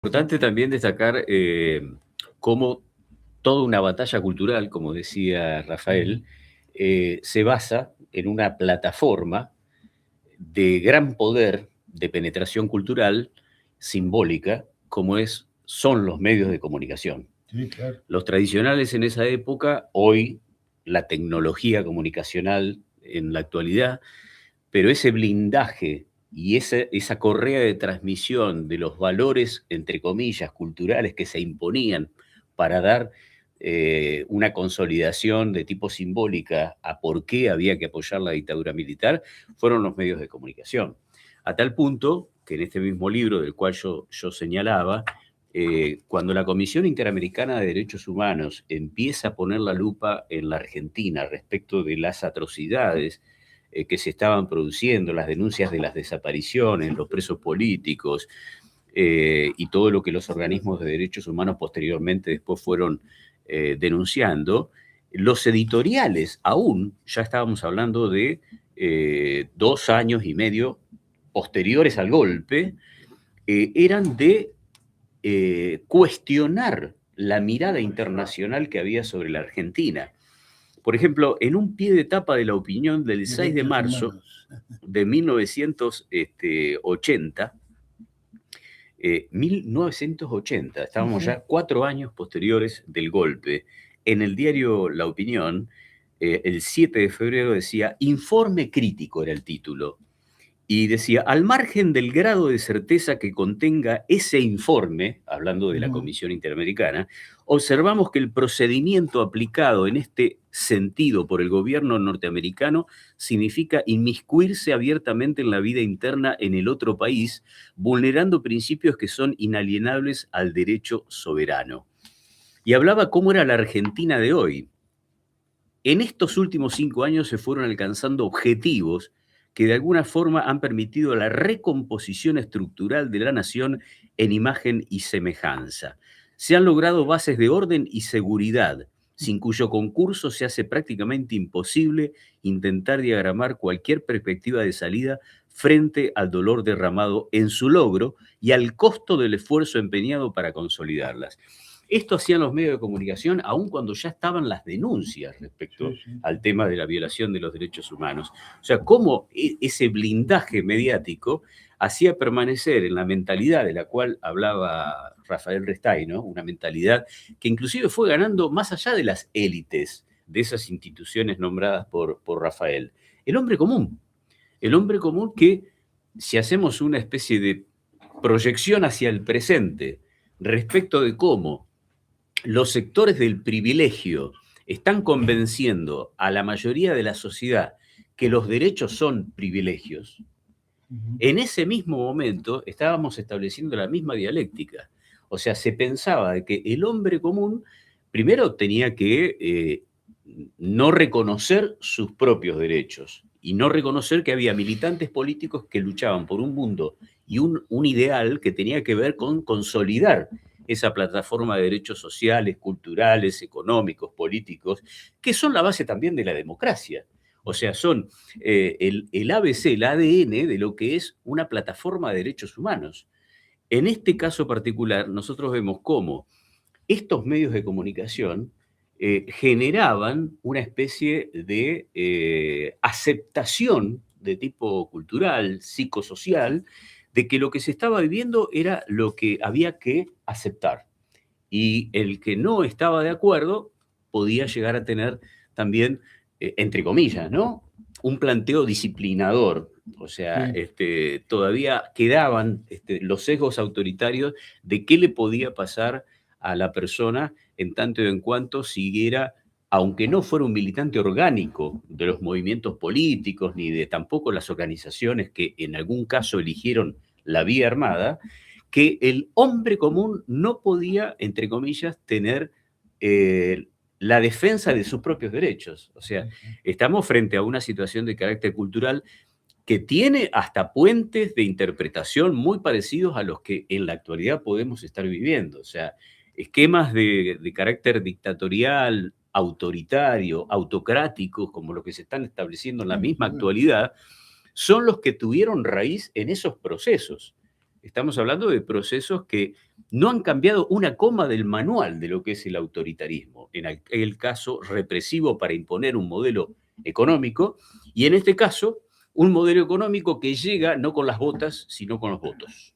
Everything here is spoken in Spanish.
Importante también destacar cómo toda una batalla cultural, como decía Ujú. Rafael, se basa en una plataforma de gran poder de penetración cultural simbólica, como son los medios de comunicación. Sí, claro. Los tradicionales en esa época, hoy la tecnología comunicacional en la actualidad, pero ese blindaje y esa correa de transmisión de los valores, entre comillas, culturales que se imponían para dar una consolidación de tipo simbólica a por qué había que apoyar la dictadura militar, fueron los medios de comunicación. A tal punto que en este mismo libro del cual yo señalaba, cuando la Comisión Interamericana de Derechos Humanos empieza a poner la lupa en la Argentina respecto de las atrocidades que se estaban produciendo, las denuncias de las desapariciones, los presos políticos y todo lo que los organismos de derechos humanos posteriormente después fueron denunciando, los editoriales aún, ya estábamos hablando de 2 años y medio posteriores al golpe, eran de cuestionar la mirada internacional que había sobre la Argentina. Por ejemplo, en un pie de tapa de La Opinión del 6 de Derechos marzo humanos. de 1980, 1980, Sí, estábamos sí. ya 4 años posteriores del golpe, en el diario La Opinión, el 7 de febrero decía, Informe crítico era el título, y decía, al margen del grado de certeza que contenga ese informe, hablando de la Ujú. Comisión Interamericana, observamos que el procedimiento aplicado en este sentido por el gobierno norteamericano significa inmiscuirse abiertamente en la vida interna en el otro país, vulnerando principios que son inalienables al derecho soberano. Y hablaba cómo era la Argentina de hoy. En estos últimos 5 años se fueron alcanzando objetivos que de alguna forma han permitido la recomposición estructural de la nación en imagen y semejanza. Se han logrado bases de orden y seguridad, sin cuyo concurso se hace prácticamente imposible intentar diagramar cualquier perspectiva de salida frente al dolor derramado en su logro y al costo del esfuerzo empeñado para consolidarlas. Esto hacían los medios de comunicación aun cuando ya estaban las denuncias Sí, respecto sí, al sí. tema de la violación de los derechos humanos. O sea, cómo ese blindaje mediático hacía permanecer en la mentalidad de la cual hablaba Rafael Restay, ¿no? Una mentalidad que inclusive fue ganando más allá de las élites de esas instituciones nombradas por Rafael. El hombre común, el hombre común que, si hacemos una especie de proyección hacia el presente respecto de cómo los sectores del privilegio están convenciendo a la mayoría de la sociedad que los derechos son privilegios, Ujú. en ese mismo momento estábamos estableciendo la misma dialéctica. O sea, se pensaba de que el hombre común primero tenía que no reconocer sus propios derechos y no reconocer que había militantes políticos que luchaban por un mundo y un ideal que tenía que ver con consolidar esa plataforma de derechos sociales, culturales, económicos, políticos, que son la base también de la democracia. O sea, son el ABC, el ADN de lo que es una plataforma de derechos humanos. En este caso particular, nosotros vemos cómo estos medios de comunicación generaban una especie de aceptación de tipo cultural, psicosocial, de que lo que se estaba viviendo era lo que había que aceptar. Y el que no estaba de acuerdo podía llegar a tener también, entre comillas, ¿no? Un planteo disciplinador. O sea, Sí. todavía quedaban los sesgos autoritarios de qué le podía pasar a la persona en tanto y en cuanto siguiera, aunque no fuera un militante orgánico de los movimientos políticos ni de tampoco las organizaciones que en algún caso eligieron la vía armada, que el hombre común no podía, entre comillas, tener la defensa de sus propios derechos. O sea, Sí, sí. estamos frente a una situación de carácter cultural que tiene hasta puentes de interpretación muy parecidos a los que en la actualidad podemos estar viviendo. O sea, esquemas de carácter dictatorial, autoritario, autocráticos, como los que se están estableciendo en la Sí, misma seguro. actualidad, son los que tuvieron raíz en esos procesos. Estamos hablando de procesos que no han cambiado una coma del manual de lo que es el autoritarismo. En aquel caso, represivo para imponer un modelo económico, y en este caso, un modelo económico que llega no con las botas, sino con los votos.